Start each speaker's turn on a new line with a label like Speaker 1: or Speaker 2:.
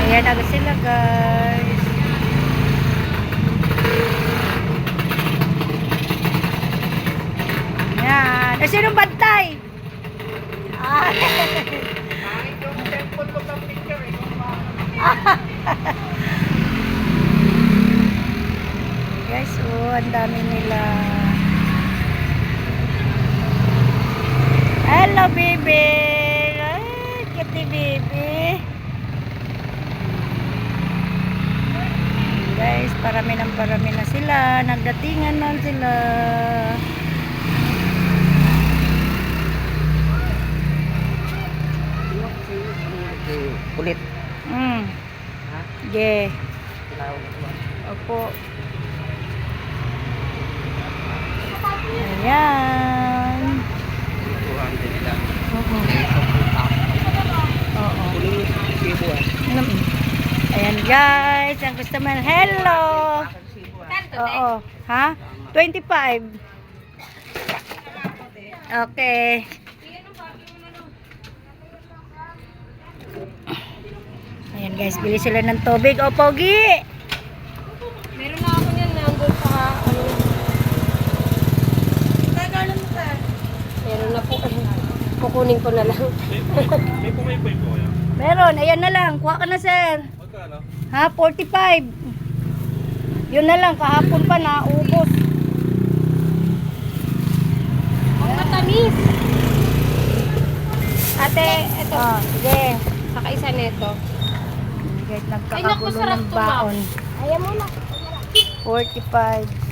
Speaker 1: Ayan agad sila guys. Ayan. Eh, sinong bantay? Ah. Guys, oh, ang dami nila. Hello, baby. Ay, cute ni baby. Guys, parami na sila. Nagdatingan na sila.
Speaker 2: Kulit.
Speaker 1: Yeah. Opo. Ayan. Oo. Ayan guys, ang customer. Hello. Oo. Ha? 25. Okay. Ayan guys, bili sila ng tubig. O, Pogi!
Speaker 3: Meron na ako niyan, nandun sa meron na po. Kukunin ko na lang.
Speaker 4: May pumaypoy po kaya?
Speaker 1: Meron, ayan na lang. Kuha ka na, sir.
Speaker 4: Magkano?
Speaker 1: Ha, 45. Yun na lang, kahapon pa na, ubos.
Speaker 3: Ang matamis. Ate, eto.
Speaker 1: Ah, sige.
Speaker 3: Saka isa nito.
Speaker 1: Guys,
Speaker 3: Ay, naku,
Speaker 1: nagkakagulo
Speaker 3: sarap
Speaker 1: ng
Speaker 3: to, ma'am.
Speaker 1: baon.
Speaker 3: Ayaw mo na.
Speaker 1: 45.